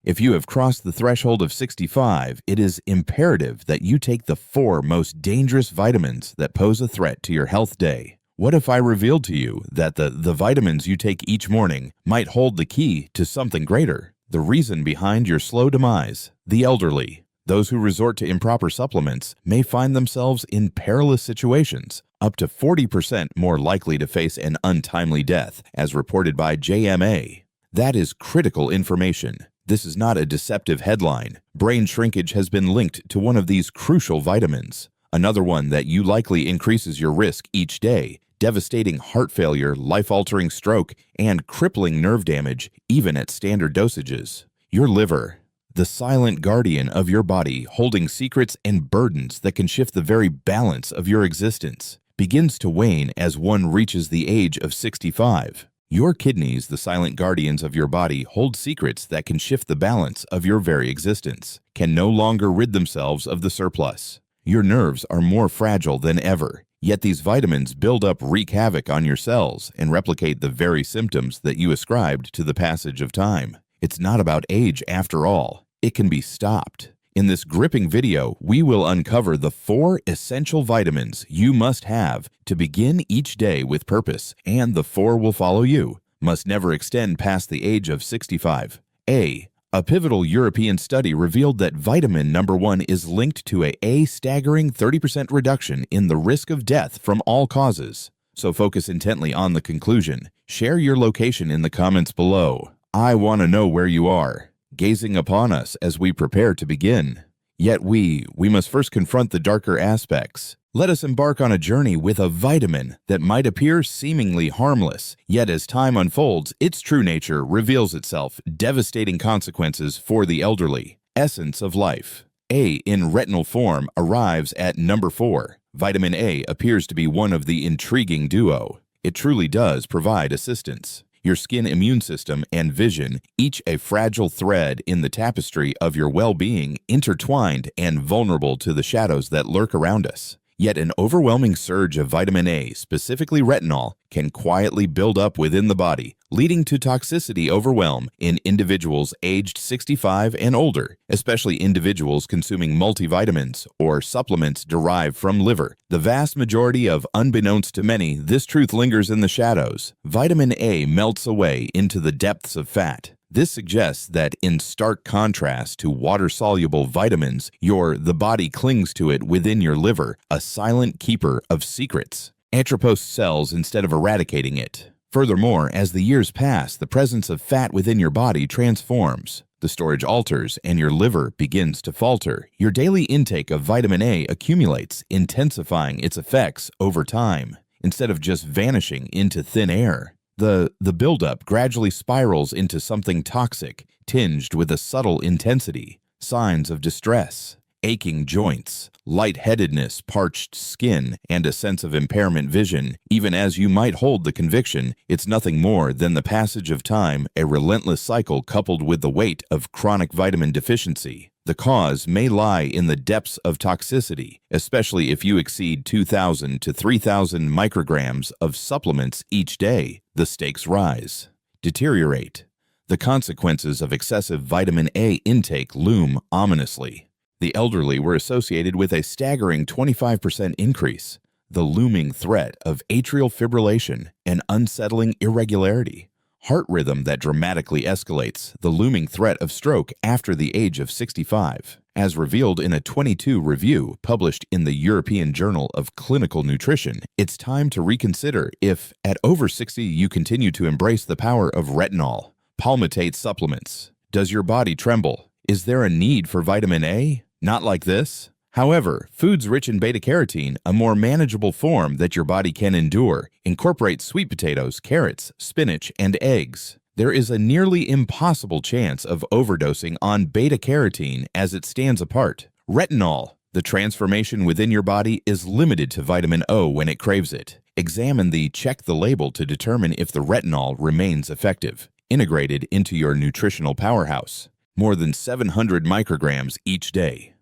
If you have crossed the threshold of 65, it is imperative that you take the 4 most dangerous vitamins that pose a threat to your health day. What if I revealed to you that the vitamins you take each morning might hold the key to something greater? The reason behind your slow demise. The elderly. Those who resort to improper supplements may find themselves in perilous situations, up to 40% more likely to face an untimely death, as reported by JMA. That is critical information. This is not a deceptive headline. Brain shrinkage has been linked to one of these crucial vitamins. Another one that you likely increases your risk each day, devastating heart failure, life-altering stroke, and crippling nerve damage, even at standard dosages. Your liver, the silent guardian of your body, holding secrets and burdens that can shift the very balance of your existence, begins to wane as one reaches the age of 65. Your kidneys, the silent guardians of your body, hold secrets that can shift the balance of your very existence, can no longer rid themselves of the surplus. Your nerves are more fragile than ever, yet these vitamins build up, wreak havoc on your cells, and replicate the very symptoms that you ascribed to the passage of time. It's not about age after all. It can be stopped. In this gripping video, we will uncover the 4 essential vitamins you must have to begin each day with purpose, and the 4 will follow you. Must never extend past the age of 65. A pivotal European study revealed that vitamin number 1 is linked to a staggering 30% reduction in the risk of death from all causes. So focus intently on the conclusion. Share your location in the comments below. I want to know where you are, gazing upon us as we prepare to begin. Yet we must first confront the darker aspects. Let us embark on a journey with a vitamin that might appear seemingly harmless, yet as time unfolds, its true nature reveals itself, devastating consequences for the elderly. Essence of life. A in retinal form arrives at number 4. Vitamin A appears to be one of the intriguing duo. It truly does provide assistance. Your skin, immune system, and vision, each a fragile thread in the tapestry of your well-being, intertwined and vulnerable to the shadows that lurk around us. Yet an overwhelming surge of vitamin A, specifically retinol, can quietly build up within the body, leading to toxicity overwhelm in individuals aged 65 and older, especially individuals consuming multivitamins or supplements derived from liver. The vast majority of, unbeknownst to many, this truth lingers in the shadows. Vitamin A melts away into the depths of fat. This suggests that in stark contrast to water-soluble vitamins, the body clings to it within your liver, a silent keeper of secrets. Atropos cells instead of eradicating it. Furthermore, as the years pass, the presence of fat within your body transforms. The storage alters and your liver begins to falter. Your daily intake of vitamin A accumulates, intensifying its effects over time, instead of just vanishing into thin air. The buildup gradually spirals into something toxic, tinged with a subtle intensity. Signs of distress, aching joints, lightheadedness, parched skin, and a sense of impairment vision, even as you might hold the conviction it's nothing more than the passage of time, a relentless cycle coupled with the weight of chronic vitamin deficiency. The cause may lie in the depths of toxicity, especially if you exceed 2,000 to 3,000 micrograms of supplements each day. The stakes rise. Deteriorate. The consequences of excessive vitamin A intake loom ominously. The elderly were associated with a staggering 25% increase. The looming threat of atrial fibrillation, an unsettling irregularity. Heart rhythm that dramatically escalates, the looming threat of stroke after the age of 65. As revealed in a 22 review published in the European Journal of Clinical Nutrition, it's time to reconsider if, at over 60, you continue to embrace the power of retinol. Palmitate supplements. Does your body tremble? Is there a need for vitamin A? Not like this. However, foods rich in beta-carotene, a more manageable form that your body can endure, incorporate sweet potatoes, carrots, spinach, and eggs. There is a nearly impossible chance of overdosing on beta-carotene as it stands apart. Retinol. The transformation within your body is limited to vitamin O when it craves it. Examine the check the label to determine if the retinol remains effective. Integrated into your nutritional powerhouse. More than 700 micrograms each day.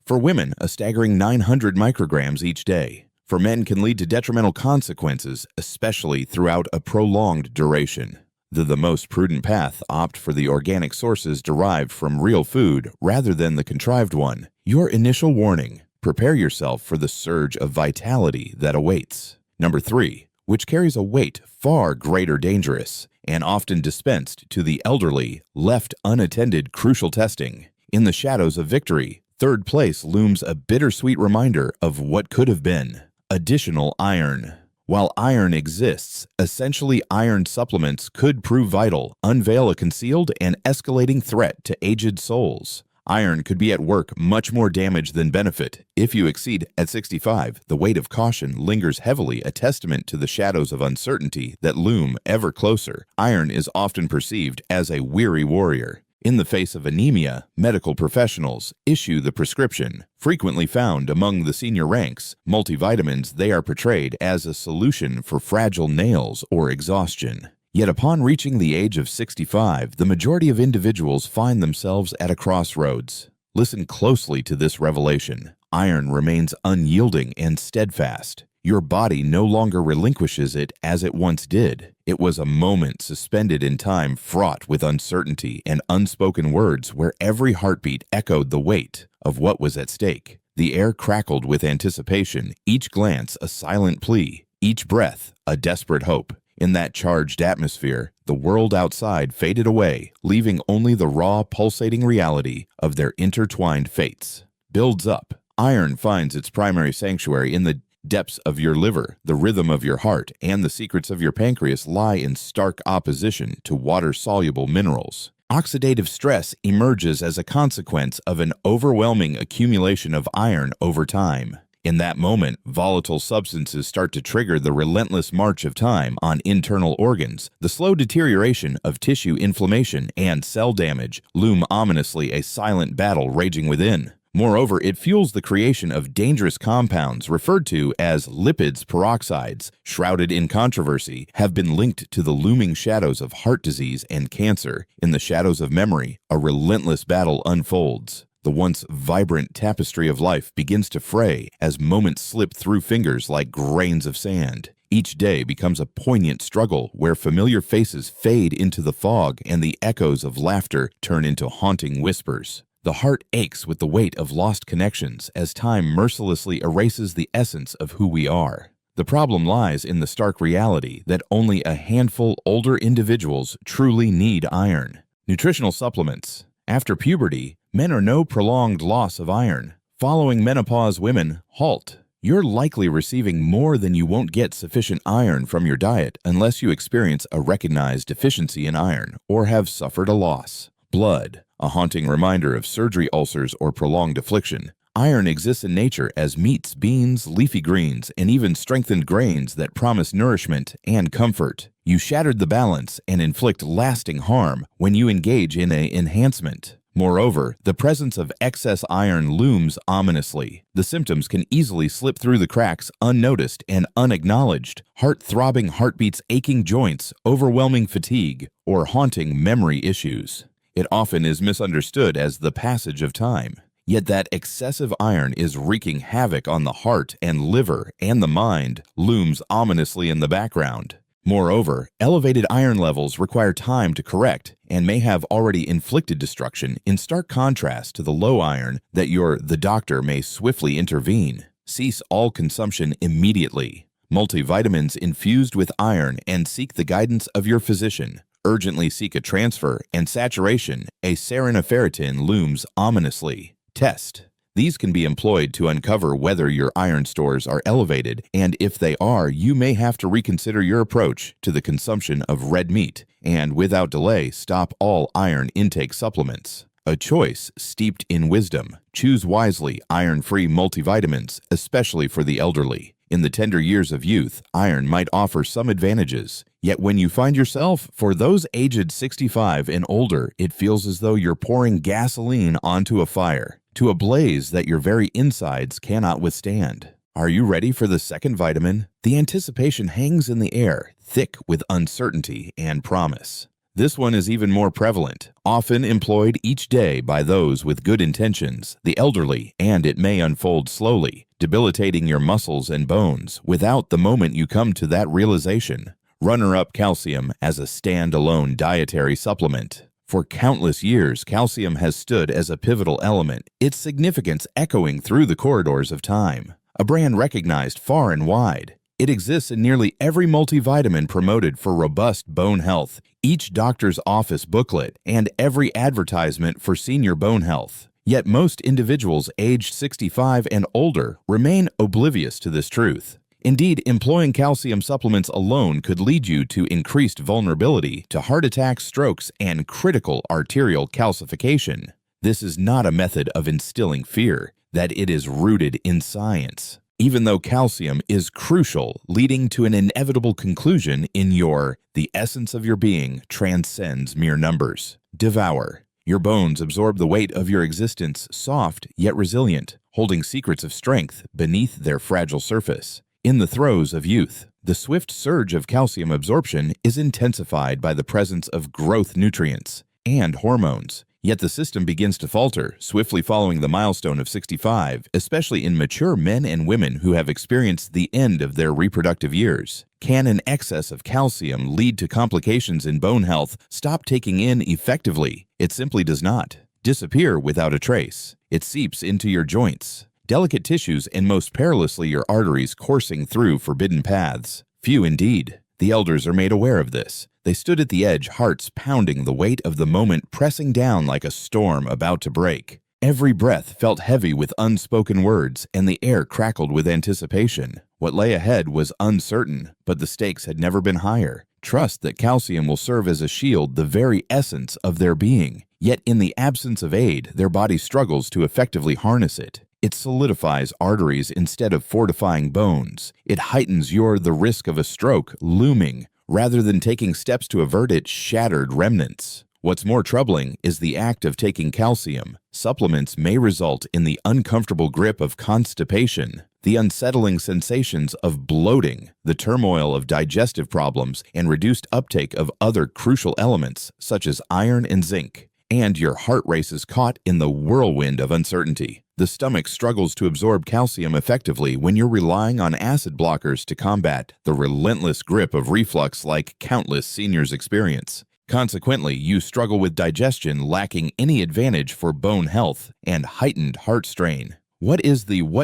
For women, a staggering 900 micrograms each day. For men can lead to detrimental consequences, especially throughout a prolonged duration. The most prudent path, opt for the organic sources derived from real food rather than the contrived one. Your initial warning: prepare yourself for the surge of vitality that awaits. Number 3, which carries a weight far greater dangerous and often dispensed to the elderly, left unattended crucial testing. In the shadows of victory, third place looms a bittersweet reminder of what could have been. Additional iron. While iron exists, essentially iron supplements could prove vital, unveil a concealed and escalating threat to aged souls. Iron could be at work much more damage than benefit. If you exceed at 65, the weight of caution lingers heavily, a testament to the shadows of uncertainty that loom ever closer. Iron is often perceived as a weary warrior. In the face of anemia, medical professionals issue the prescription. Frequently found among the senior ranks, multivitamins, they are portrayed as a solution for fragile nails or exhaustion. Yet upon reaching the age of 65, the majority of individuals find themselves at a crossroads. Listen closely to this revelation. Iron remains unyielding and steadfast. Your body no longer relinquishes it as it once did. It was a moment suspended in time, fraught with uncertainty and unspoken words, where every heartbeat echoed the weight of what was at stake. The air crackled with anticipation, each glance a silent plea, each breath a desperate hope. In that charged atmosphere, the world outside faded away, leaving only the raw, pulsating reality of their intertwined fates. Builds up. Iron finds its primary sanctuary in the depths of your liver. The rhythm of your heart and the secrets of your pancreas lie in stark opposition to water-soluble minerals. Oxidative stress emerges as a consequence of an overwhelming accumulation of iron over time. In that moment, volatile substances start to trigger the relentless march of time on internal organs. The slow deterioration of tissue inflammation and cell damage loom ominously, a silent battle raging within. Moreover, it fuels the creation of dangerous compounds referred to as lipids peroxides, shrouded in controversy, have been linked to the looming shadows of heart disease and cancer. In the shadows of memory, a relentless battle unfolds. The once vibrant tapestry of life begins to fray as moments slip through fingers like grains of sand. Each day becomes a poignant struggle where familiar faces fade into the fog and the echoes of laughter turn into haunting whispers. The heart aches with the weight of lost connections as time mercilessly erases the essence of who we are. The problem lies in the stark reality that only a handful older individuals truly need iron. Nutritional supplements. After puberty, men are no prolonged loss of iron. Following menopause, women halt. You're likely receiving more than you won't get sufficient iron from your diet unless you experience a recognized deficiency in iron or have suffered a loss. Blood, a haunting reminder of surgery ulcers or prolonged affliction. Iron exists in nature as meats, beans, leafy greens, and even strengthened grains that promise nourishment and comfort. You shattered the balance and inflict lasting harm when you engage in an enhancement. Moreover, the presence of excess iron looms ominously. The symptoms can easily slip through the cracks unnoticed and unacknowledged. Heart-throbbing heartbeats, aching joints, overwhelming fatigue, or haunting memory issues. It often is misunderstood as the passage of time. Yet that excessive iron is wreaking havoc on the heart and liver, and the mind looms ominously in the background. Moreover, elevated iron levels require time to correct and may have already inflicted destruction, in stark contrast to the low iron that the doctor may swiftly intervene. Cease all consumption immediately. Multivitamins infused with iron, and seek the guidance of your physician. Urgently seek a transfer and saturation. A serinoferritin looms ominously. Test. These can be employed to uncover whether your iron stores are elevated, and if they are, you may have to reconsider your approach to the consumption of red meat, and without delay, stop all iron intake supplements. A choice steeped in wisdom. Choose wisely iron-free multivitamins, especially for the elderly. In the tender years of youth, iron might offer some advantages. Yet when you find yourself, for those aged 65 and older, it feels as though you're pouring gasoline onto a fire, to a blaze that your very insides cannot withstand. Are you ready for the second vitamin? The anticipation hangs in the air, thick with uncertainty and promise. This one is even more prevalent, often employed each day by those with good intentions, the elderly, and it may unfold slowly, debilitating your muscles and bones without the moment you come to that realization. Runner-up calcium as a standalone dietary supplement. For countless years, calcium has stood as a pivotal element, its significance echoing through the corridors of time. A brand recognized far and wide. It exists in nearly every multivitamin promoted for robust bone health, each doctor's office booklet, and every advertisement for senior bone health. Yet most individuals aged 65 and older remain oblivious to this truth. Indeed, employing calcium supplements alone could lead you to increased vulnerability to heart attacks, strokes, and critical arterial calcification. This is not a method of instilling fear, that it is rooted in science. Even though calcium is crucial, leading to an inevitable conclusion in the essence of your being transcends mere numbers. Devour. Your bones absorb the weight of your existence, soft yet resilient, holding secrets of strength beneath their fragile surface. In the throes of youth, the swift surge of calcium absorption is intensified by the presence of growth nutrients and hormones. Yet the system begins to falter, swiftly following the milestone of 65, especially in mature men and women who have experienced the end of their reproductive years. Can an excess of calcium lead to complications in bone health? Stop taking in effectively? It simply does not. Disappear without a trace. It seeps into your joints, delicate tissues, and most perilously your arteries coursing through forbidden paths. Few indeed. The elders are made aware of this. They stood at the edge, hearts pounding, the weight of the moment pressing down like a storm about to break. Every breath felt heavy with unspoken words, and the air crackled with anticipation. What lay ahead was uncertain, but the stakes had never been higher. Trust that calcium will serve as a shield, the very essence of their being. Yet in the absence of aid, their body struggles to effectively harness it. It solidifies arteries instead of fortifying bones. It heightens the risk of a stroke looming, rather than taking steps to avert its shattered remnants. What's more troubling is the act of taking calcium. Supplements may result in the uncomfortable grip of constipation, the unsettling sensations of bloating, the turmoil of digestive problems, and reduced uptake of other crucial elements such as iron and zinc. And your heart races caught in the whirlwind of uncertainty. The stomach struggles to absorb calcium effectively when you're relying on acid blockers to combat the relentless grip of reflux like countless seniors experience. Consequently, you struggle with digestion, lacking any advantage for bone health and heightened heart strain. What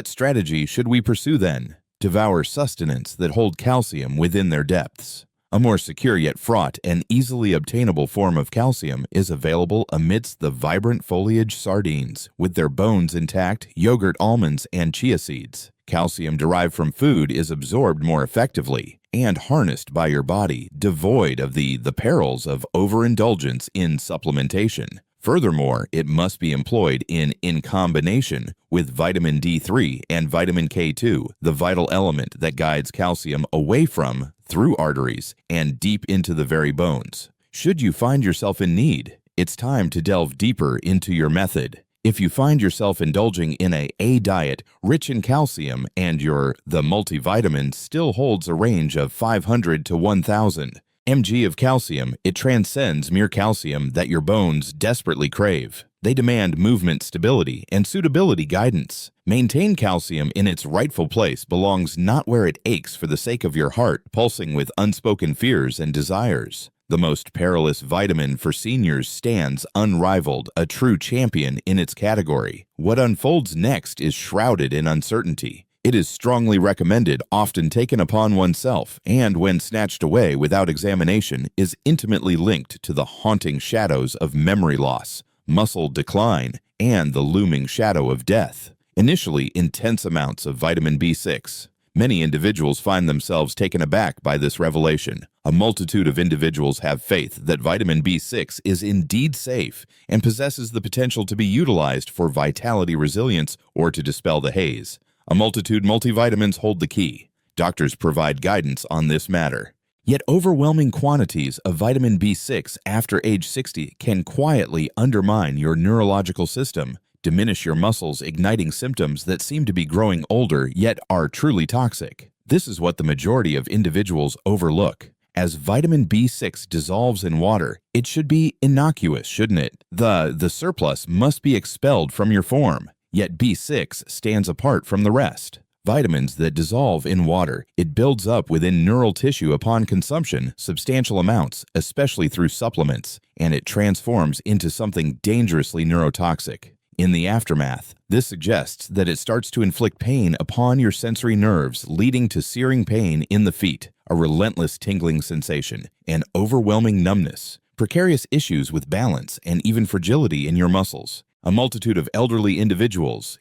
strategy should we pursue then? Devour sustenance that hold calcium within their depths. A more secure yet fraught and easily obtainable form of calcium is available amidst the vibrant foliage sardines, with their bones intact, yogurt, almonds, and chia seeds. Calcium derived from food is absorbed more effectively and harnessed by your body, devoid of the perils of overindulgence in supplementation. Furthermore, it must be employed in combination with vitamin D3 and vitamin K2, the vital element that guides calcium away from, through arteries, and deep into the very bones. Should you find yourself in need, it's time to delve deeper into your method. If you find yourself indulging in a diet rich in calcium and the multivitamin still holds a range of 500 to 1,000 mg of calcium, it transcends mere calcium that your bones desperately crave. They demand movement stability and suitability guidance. Maintain calcium in its rightful place belongs not where it aches for the sake of your heart, pulsing with unspoken fears and desires. The most perilous vitamin for seniors stands unrivaled, a true champion in its category. What unfolds next is shrouded in uncertainty. It is strongly recommended, often taken upon oneself, and when snatched away without examination, is intimately linked to the haunting shadows of memory loss, muscle decline, and the looming shadow of death. Initially, intense amounts of vitamin B6. Many individuals find themselves taken aback by this revelation. A multitude of individuals have faith that vitamin B6 is indeed safe and possesses the potential to be utilized for vitality resilience or to dispel the haze. A multitude multivitamins hold the key. Doctors provide guidance on this matter. Yet overwhelming quantities of vitamin B6 after age 60 can quietly undermine your neurological system, diminish your muscles, igniting symptoms that seem to be growing older yet are truly toxic. This is what the majority of individuals overlook. As vitamin B6 dissolves in water, it should be innocuous, shouldn't it? The surplus must be expelled from your form. Yet B6 stands apart from the rest. vitamins that dissolve in water. It builds up within neural tissue upon consumption, substantial amounts, especially through supplements, and it transforms into something dangerously neurotoxic. In the aftermath, this suggests that it starts to inflict pain upon your sensory nerves, leading to searing pain in the feet, a relentless tingling sensation, and overwhelming numbness, precarious issues with balance, and even fragility in your muscles. A multitude of elderly individuals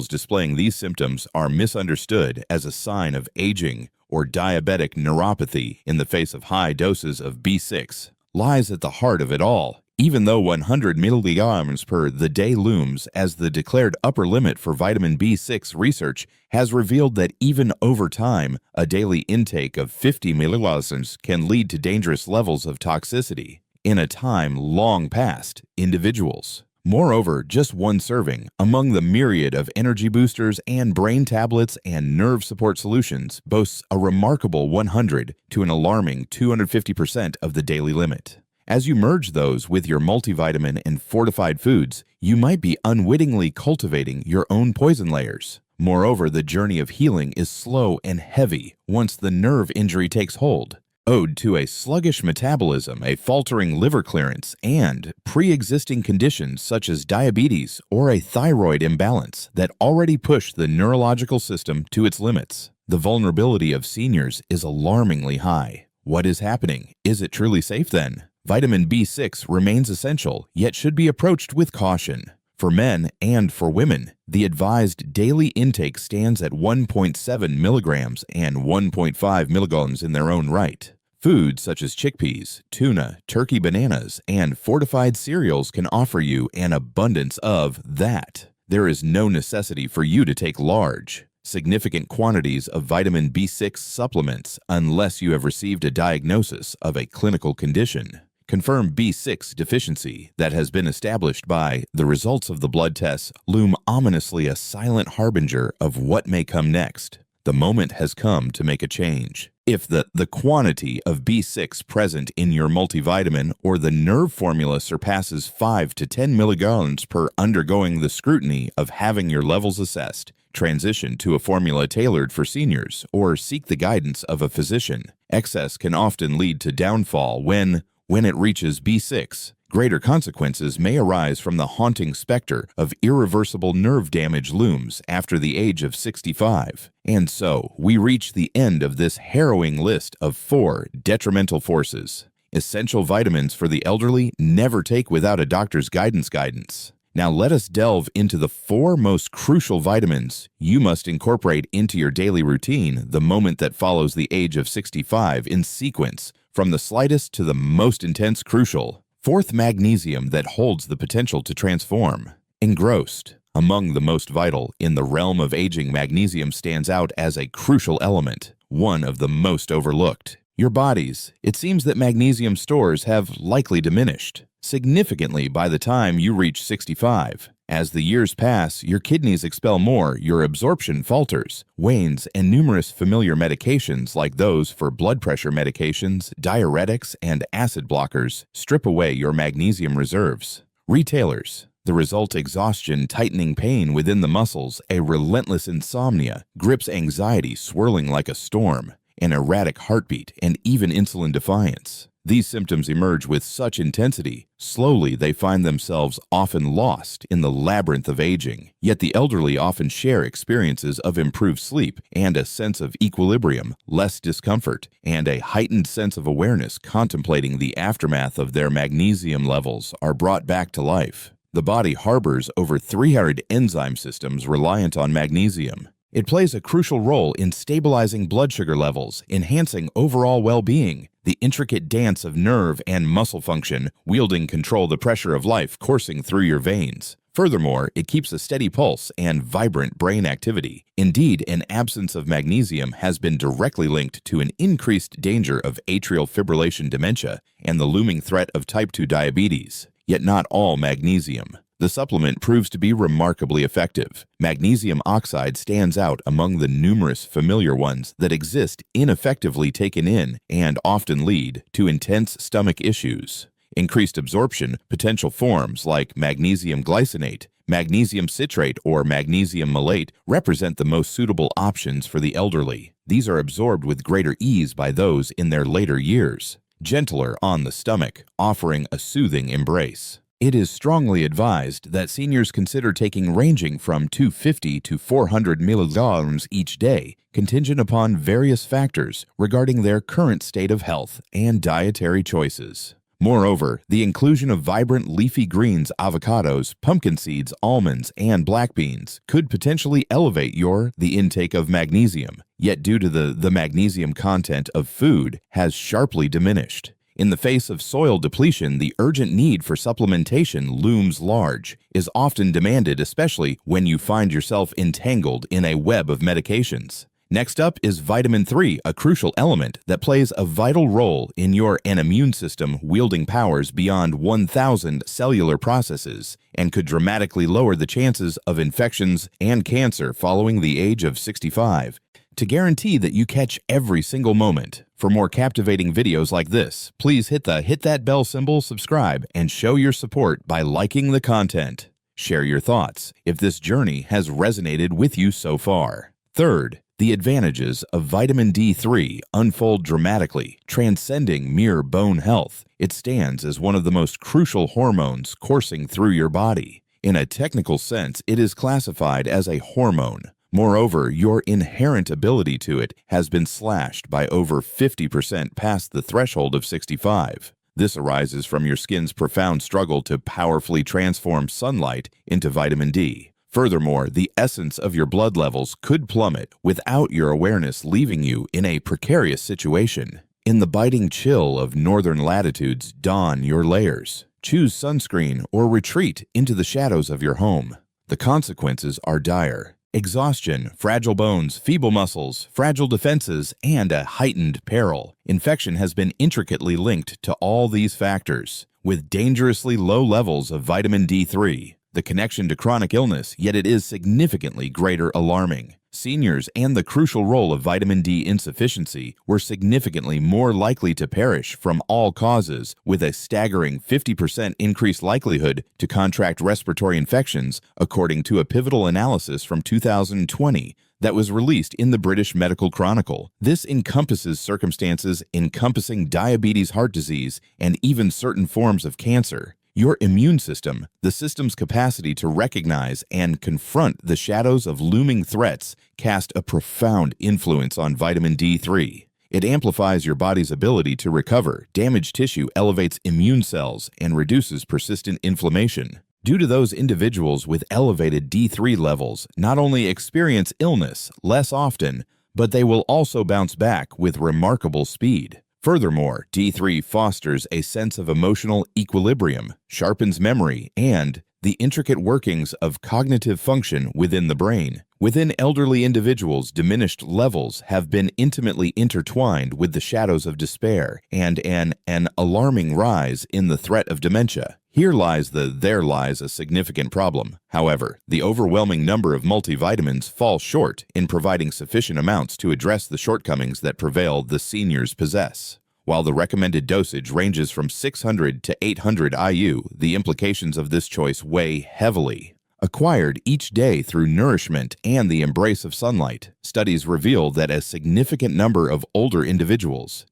displaying these symptoms are misunderstood as a sign of aging or diabetic neuropathy in the face of high doses of B6. Lies at the heart of it all. Even though 100 milligrams per the day looms as the declared upper limit for vitamin B6, research has revealed that even over time, a daily intake of 50 milligrams can lead to dangerous levels of toxicity in a time long past individuals. Moreover, just one serving, among the myriad of energy boosters and brain tablets and nerve support solutions, boasts a remarkable 100 to an alarming 250% of the daily limit. As you merge those with your multivitamin and fortified foods, you might be unwittingly cultivating your own poison layers. Moreover, the journey of healing is slow and heavy once the nerve injury takes hold. Owed to a sluggish metabolism, a faltering liver clearance, and pre-existing conditions such as diabetes or a thyroid imbalance that already push the neurological system to its limits. The vulnerability of seniors is alarmingly high. What is happening? Is it truly safe then? Vitamin B6 remains essential, yet should be approached with caution. For men and for women, the advised daily intake stands at 1.7 milligrams and 1.5 milligrams in their own right. Foods such as chickpeas, tuna, turkey bananas, and fortified cereals can offer you an abundance of that. There is no necessity for you to take large, significant quantities of vitamin B6 supplements unless you have received a diagnosis of a clinical condition. Confirmed B6 deficiency that has been established by the results of the blood tests loom ominously a silent harbinger of what may come next. The moment has come to make a change. If the quantity of B6 present in your multivitamin or the nerve formula surpasses 5 to 10 milligrams per undergoing the scrutiny of having your levels assessed, transition to a formula tailored for seniors or seek the guidance of a physician. Excess can often lead to downfall when it reaches B6. Greater consequences may arise from the haunting specter of irreversible nerve damage looms after the age of 65. And so, we reach the end of this harrowing list of 4 detrimental forces. Essential vitamins for the elderly never take without a doctor's guidance. Now let us delve into the 4 most crucial vitamins you must incorporate into your daily routine the moment that follows the age of 65 in sequence, from the slightest to the most intense crucial. 4th, magnesium that holds the potential to transform. Engrossed. Among the most vital in the realm of aging, magnesium stands out as a crucial element, one of the most overlooked. Your bodies, it seems that magnesium stores have likely diminished significantly by the time you reach 65. As the years pass, your kidneys expel more, your absorption falters, wanes, and numerous familiar medications like those for blood pressure medications, diuretics, and acid blockers strip away your magnesium reserves. Retailers. The result: exhaustion, tightening pain within the muscles, a relentless insomnia, grips anxiety swirling like a storm, an erratic heartbeat, and even insulin defiance. These symptoms emerge with such intensity, slowly they find themselves often lost in the labyrinth of aging. Yet the elderly often share experiences of improved sleep and a sense of equilibrium, less discomfort, and a heightened sense of awareness contemplating the aftermath of their magnesium levels are brought back to life. The body harbors over 300 enzyme systems reliant on magnesium. It plays a crucial role in stabilizing blood sugar levels, enhancing overall well-being, the intricate dance of nerve and muscle function wielding control the pressure of life coursing through your veins. Furthermore, it keeps a steady pulse and vibrant brain activity. Indeed, an absence of magnesium has been directly linked to an increased danger of atrial fibrillation dementia and the looming threat of type 2 diabetes. Yet not all magnesium. The supplement proves to be remarkably effective. Magnesium oxide stands out among the numerous familiar ones that exist ineffectively taken in and often lead to intense stomach issues. Increased absorption, potential forms like magnesium glycinate, Magnesium citrate or magnesium malate represent the most suitable options for the elderly. These are absorbed with greater ease by those in their later years. Gentler on the stomach, offering a soothing embrace. It is strongly advised that seniors consider taking ranging from 250 to 400 milligrams each day, contingent upon various factors regarding their current state of health and dietary choices. Moreover, the inclusion of vibrant leafy greens, avocados, pumpkin seeds, almonds, and black beans could potentially elevate the intake of magnesium, yet due to the magnesium content of food has sharply diminished. In the face of soil depletion, the urgent need for supplementation looms large, is often demanded, especially when you find yourself entangled in a web of medications. Next up is vitamin 3, a crucial element that plays a vital role in your immune system wielding powers beyond 1,000 cellular processes and could dramatically lower the chances of infections and cancer following the age of 65. To guarantee that you catch every single moment, for more captivating videos like this, please hit that bell symbol, subscribe, and show your support by liking the content. Share your thoughts if this journey has resonated with you so far. Third, the advantages of vitamin D3 unfold dramatically, transcending mere bone health. It stands as one of the most crucial hormones coursing through your body. In a technical sense, it is classified as a hormone. Moreover, your inherent ability to it has been slashed by over 50% past the threshold of 65. This arises from your skin's profound struggle to powerfully transform sunlight into vitamin D. Furthermore, the essence of your blood levels could plummet without your awareness, leaving you in a precarious situation. In the biting chill of northern latitudes, don your layers. Choose sunscreen or retreat into the shadows of your home. The consequences are dire. Exhaustion, fragile bones, feeble muscles, fragile defenses, and a heightened peril. Infection has been intricately linked to all these factors, with dangerously low levels of vitamin D3. The connection to chronic illness, yet it is significantly greater alarming. Seniors and the crucial role of vitamin D insufficiency were significantly more likely to perish from all causes, with a staggering 50% increased likelihood to contract respiratory infections, according to a pivotal analysis from 2020 that was released in the British Medical Chronicle. This encompasses circumstances encompassing diabetes, heart disease, and even certain forms of cancer. Your immune system, the system's capacity to recognize and confront the shadows of looming threats, cast a profound influence on vitamin D3. It amplifies your body's ability to recover, damaged tissue elevates immune cells, and reduces persistent inflammation. Due to those individuals with elevated D3 levels, not only experience illness less often, but they will also bounce back with remarkable speed. Furthermore, D3 fosters a sense of emotional equilibrium, sharpens memory, and the intricate workings of cognitive function within the brain. Within elderly individuals, diminished levels have been intimately intertwined with the shadows of despair and an alarming rise in the threat of dementia. There lies a significant problem. However, the overwhelming number of multivitamins fall short in providing sufficient amounts to address the shortcomings that the seniors possess. While the recommended dosage ranges from 600 to 800 IU, the implications of this choice weigh heavily. Acquired each day through nourishment and the embrace of sunlight, studies reveal that a significant number of older individuals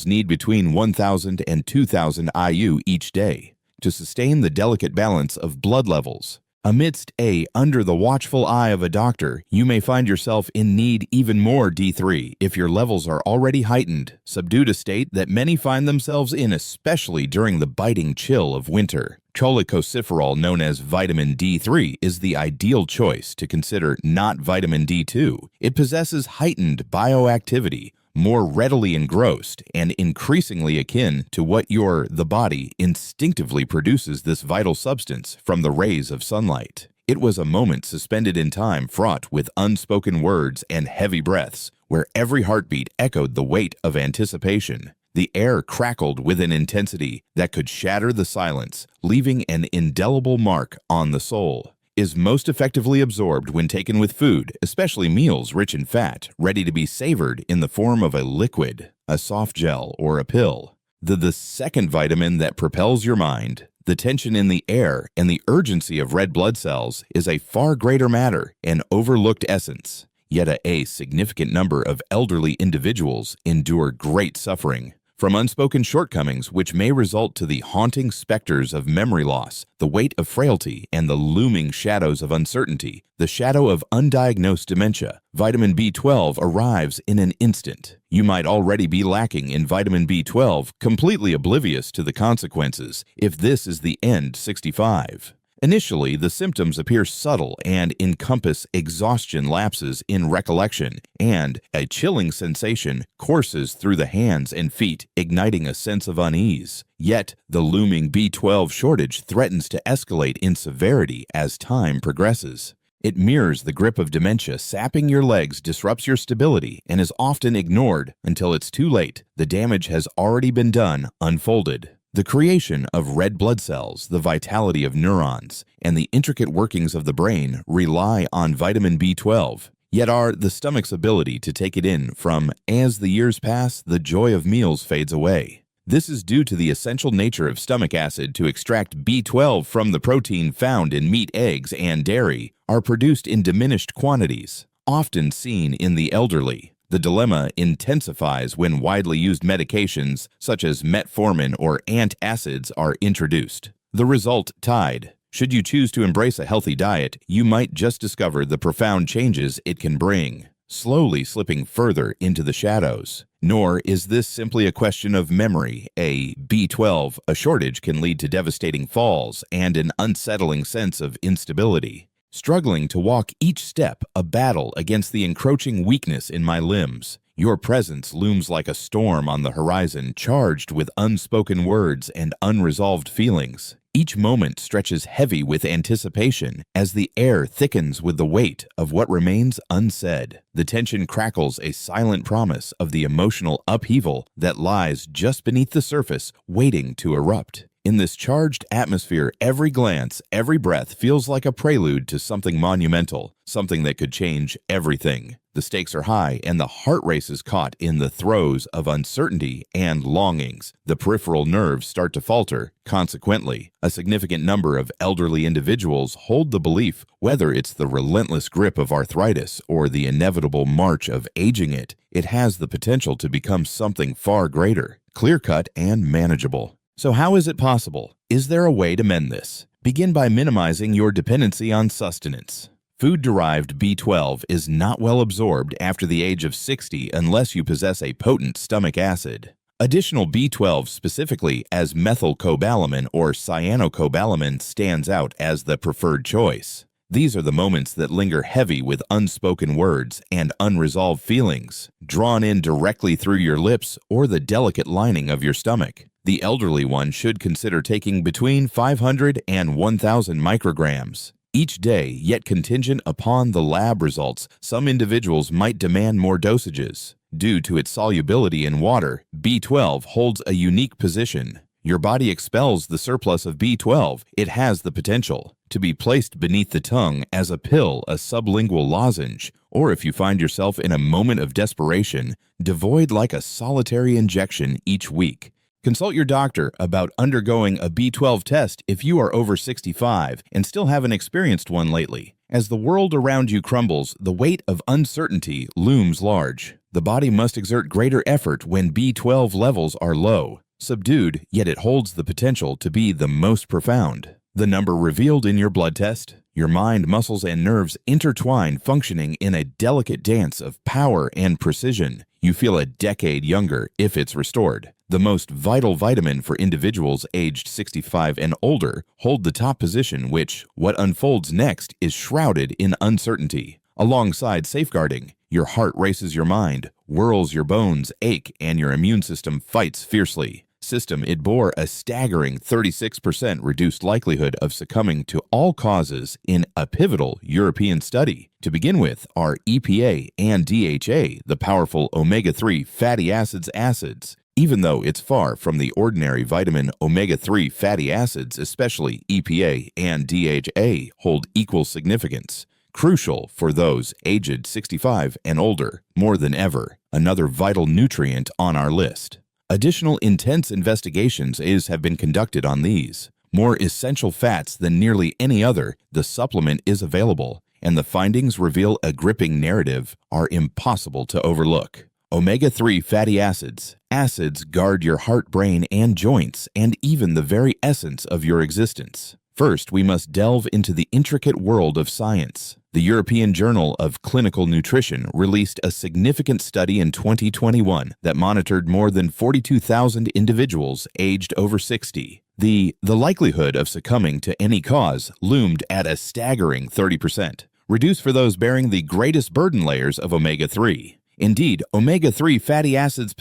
need between 1,000 and 2,000 IU each day to sustain the delicate balance of blood levels. Under the watchful eye of a doctor, you may find yourself in need even more D3 if your levels are already heightened, subdued, a state that many find themselves in, especially during the biting chill of winter. Cholecalciferol, known as vitamin D3, is the ideal choice to consider, not vitamin D2. It possesses heightened bioactivity, more readily engrossed, and increasingly akin to what the body instinctively produces this vital substance from the rays of sunlight. It was a moment suspended in time, fraught with unspoken words and heavy breaths, where every heartbeat echoed the weight of anticipation. The air crackled with an intensity that could shatter the silence, leaving an indelible mark on the soul. Is most effectively absorbed when taken with food, especially meals rich in fat, ready to be savored in the form of a liquid, a soft gel, or a pill. The second vitamin that propels your mind, The tension in the air and the urgency of red blood cells is a far greater matter, an overlooked essence. Yet a significant number of elderly individuals endure great suffering from unspoken shortcomings which may result to the haunting specters of memory loss, the weight of frailty, and the looming shadows of uncertainty, the shadow of undiagnosed dementia. Vitamin B12 arrives in an instant. You might already be lacking in vitamin B12, completely oblivious to the consequences, if this is the end 65. Initially, the symptoms appear subtle and encompass exhaustion, lapses in recollection, and a chilling sensation courses through the hands and feet, igniting a sense of unease. Yet, the looming B12 shortage threatens to escalate in severity as time progresses. It mirrors the grip of dementia, sapping your legs, disrupts your stability, and is often ignored until it's too late. The damage has already been done, unfolded. The creation of red blood cells, the vitality of neurons, and the intricate workings of the brain rely on vitamin B12, yet are the stomach's ability to take it in from, as the years pass, the joy of meals fades away. This is due to the essential nature of stomach acid to extract B12 from the protein found in meat, eggs, and dairy, are produced in diminished quantities, often seen in the elderly. The dilemma intensifies when widely used medications such as metformin or antacids are introduced. The result, tide. Should you choose to embrace a healthy diet, you might just discover the profound changes it can bring, slowly slipping further into the shadows. Nor is this simply a question of memory. A B12, a shortage can lead to devastating falls and an unsettling sense of instability. Struggling to walk each step, a battle against the encroaching weakness in my limbs. Your presence looms like a storm on the horizon, charged with unspoken words and unresolved feelings. Each moment stretches heavy with anticipation as the air thickens with the weight of what remains unsaid. The tension crackles a silent promise of the emotional upheaval that lies just beneath the surface, waiting to erupt. In this charged atmosphere, every glance, every breath feels like a prelude to something monumental, something that could change everything. The stakes are high, and the heart races caught in the throes of uncertainty and longings. The peripheral nerves start to falter. Consequently, a significant number of elderly individuals hold the belief, whether it's the relentless grip of arthritis or the inevitable march of aging it has the potential to become something far greater, clear-cut and manageable. So how is it possible? Is there a way to mend this? Begin by minimizing your dependency on sustenance. Food-derived B12 is not well absorbed after the age of 60 unless you possess a potent stomach acid. Additional B12, specifically as methylcobalamin or cyanocobalamin, stands out as the preferred choice. These are the moments that linger heavy with unspoken words and unresolved feelings, drawn in directly through your lips or the delicate lining of your stomach. The elderly one should consider taking between 500 and 1,000 micrograms each day, yet contingent upon the lab results. Some individuals might demand more dosages. Due to its solubility in water, B12 holds a unique position. Your body expels the surplus of B12. It has the potential to be placed beneath the tongue as a pill, a sublingual lozenge, or if you find yourself in a moment of desperation, devoid like a solitary injection each week. Consult your doctor about undergoing a B12 test if you are over 65 and still haven't experienced one lately. As the world around you crumbles, the weight of uncertainty looms large. The body must exert greater effort when B12 levels are low. Subdued, yet it holds the potential to be the most profound. The number revealed in your blood test? Your mind, muscles, and nerves intertwine, functioning in a delicate dance of power and precision. You feel a decade younger if it's restored. The most vital vitamin for individuals aged 65 and older hold the top position, which, what unfolds next, is shrouded in uncertainty. Alongside safeguarding, your heart races, your mind whirls, your bones ache, and your immune system fights fiercely. It bore a staggering 36% reduced likelihood of succumbing to all causes in a pivotal European study. To begin with are EPA and DHA, the powerful omega-3 fatty acids. Even though it's far from the ordinary vitamin, omega-3 fatty acids, especially EPA and DHA, hold equal significance. Crucial for those aged 65 and older, more than ever, another vital nutrient on our list. Additional intense investigations have been conducted on these. More essential fats than nearly any other, the supplement is available, and the findings reveal a gripping narrative are impossible to overlook. Omega-3 fatty acids. Acids guard your heart, brain, and joints, and even the very essence of your existence. First, we must delve into the intricate world of science. The European Journal of Clinical Nutrition released a significant study in 2021 that monitored more than 42,000 individuals aged over 60. The likelihood of succumbing to any cause loomed at a staggering 30%, reduced for those bearing the greatest burden layers of omega-3. Indeed, omega-3 fatty acids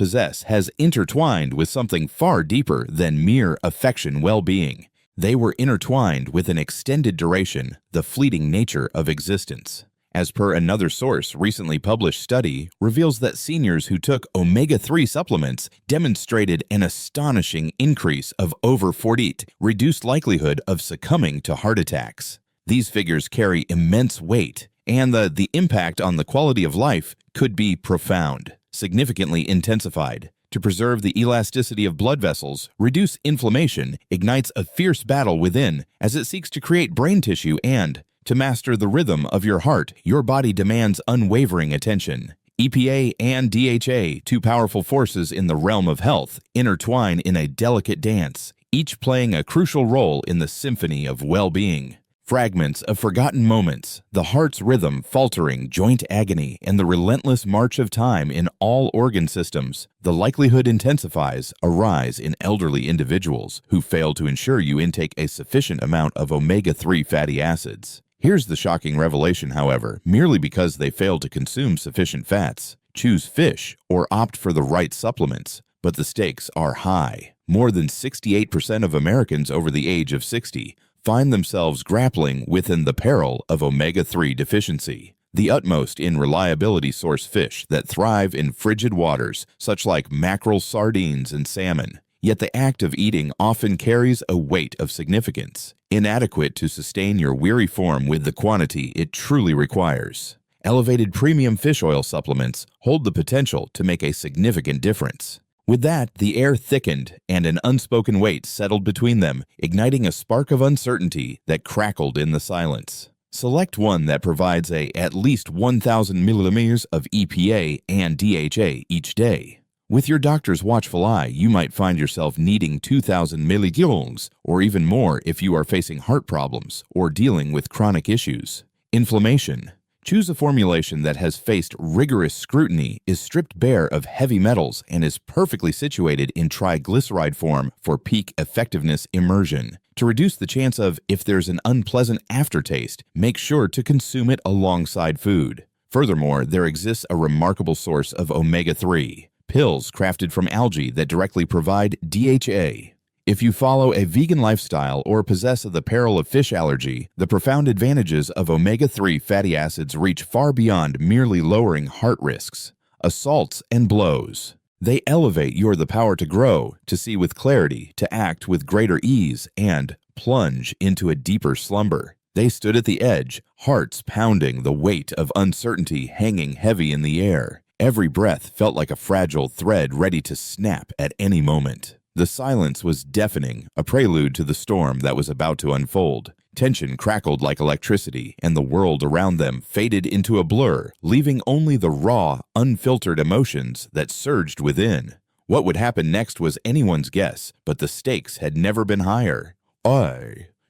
has intertwined with something far deeper than mere affection well-being. They were intertwined with an extended duration, the fleeting nature of existence. As per another source, recently published study reveals that seniors who took omega-3 supplements demonstrated an astonishing increase of over 40% reduced likelihood of succumbing to heart attacks. These figures carry immense weight, and the impact on the quality of life could be profound, significantly intensified. To preserve the elasticity of blood vessels, reduce inflammation, ignites a fierce battle within as it seeks to create brain tissue, and to master the rhythm of your heart, your body demands unwavering attention. EPA and DHA, two powerful forces in the realm of health, intertwine in a delicate dance, each playing a crucial role in the symphony of well-being. Fragments of forgotten moments, the heart's rhythm faltering, joint agony, and the relentless march of time in all organ systems. The likelihood intensifies a rise in elderly individuals who fail to ensure you intake a sufficient amount of omega-3 fatty acids. Here's the shocking revelation, however: merely because they fail to consume sufficient fats, choose fish, or opt for the right supplements, but the stakes are high. More than 68% of Americans over the age of 60 find themselves grappling within the peril of omega-3 deficiency, the utmost in reliability source fish that thrive in frigid waters, such like mackerel, sardines, and salmon. Yet the act of eating often carries a weight of significance, inadequate to sustain your weary form with the quantity it truly requires. Elevated premium fish oil supplements hold the potential to make a significant difference. With that, the air thickened and an unspoken weight settled between them, igniting a spark of uncertainty that crackled in the silence. Select one that provides at least 1,000 milliliters of EPA and DHA each day. With your doctor's watchful eye, you might find yourself needing 2,000 milligallons, or even more if you are facing heart problems or dealing with chronic issues. Inflammation. Choose a formulation that has faced rigorous scrutiny, is stripped bare of heavy metals, and is perfectly situated in triglyceride form for peak effectiveness immersion. To reduce the chance of, if there's an unpleasant aftertaste, make sure to consume it alongside food. Furthermore, there exists a remarkable source of omega-3, pills crafted from algae that directly provide DHA. If you follow a vegan lifestyle or possess the peril of fish allergy, the profound advantages of omega-3 fatty acids reach far beyond merely lowering heart risks, assaults, and blows. They elevate the power to grow, to see with clarity, to act with greater ease, and plunge into a deeper slumber. They stood at the edge, hearts pounding, the weight of uncertainty hanging heavy in the air. Every breath felt like a fragile thread ready to snap at any moment. The silence was deafening, a prelude to the storm that was about to unfold. Tension crackled like electricity, and the world around them faded into a blur, leaving only the raw, unfiltered emotions that surged within. What would happen next was anyone's guess, but the stakes had never been higher.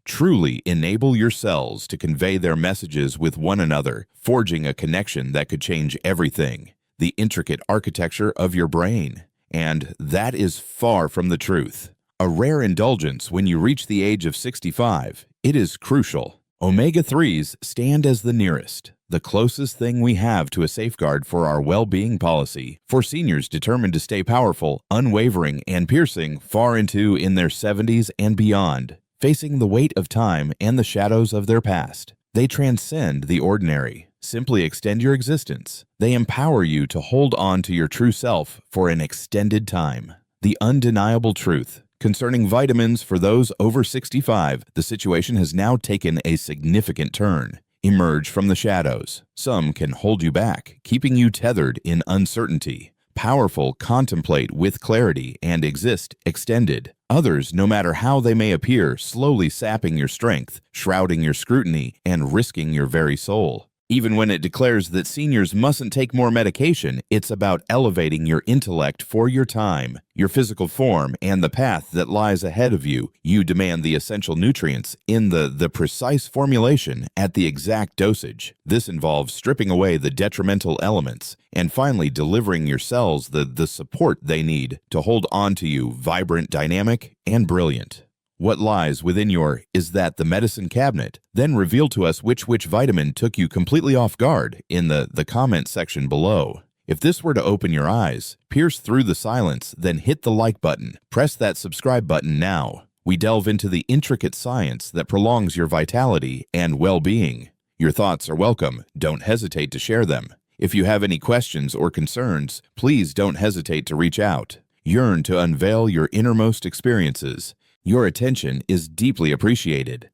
Truly enable your cells to convey their messages with one another, forging a connection that could change everything, the intricate architecture of your brain. And that is far from the truth. A rare indulgence when you reach the age of 65. It is crucial. Omega-3s stand as the nearest, the closest thing we have to a safeguard for our well-being policy, for seniors determined to stay powerful, unwavering, and piercing far into in their 70s and beyond, facing the weight of time and the shadows of their past. They transcend the ordinary. Simply extend your existence. They empower you to hold on to your true self for an extended time. The undeniable truth. Concerning vitamins for those over 65, the situation has now taken a significant turn. Emerge from the shadows. Some can hold you back, keeping you tethered in uncertainty. Powerful contemplate with clarity and exist extended. Others, no matter how they may appear, slowly sapping your strength, shrouding your scrutiny, and risking your very soul. Even when it declares that seniors mustn't take more medication, it's about elevating your intellect for your time, your physical form, and the path that lies ahead of you. You demand the essential nutrients in the precise formulation at the exact dosage. This involves stripping away the detrimental elements and finally delivering your cells the support they need to hold on to you vibrant, dynamic, and brilliant. What lies within your "Is that the medicine cabinet?" Then reveal to us which vitamin took you completely off guard in the comment section below. If this were to open your eyes, pierce through the silence, then hit the like button. Press that subscribe button now. We delve into the intricate science that prolongs your vitality and well-being. Your thoughts are welcome. Don't hesitate to share them. If you have any questions or concerns, please don't hesitate to reach out. Yearn to unveil your innermost experiences. Your attention is deeply appreciated.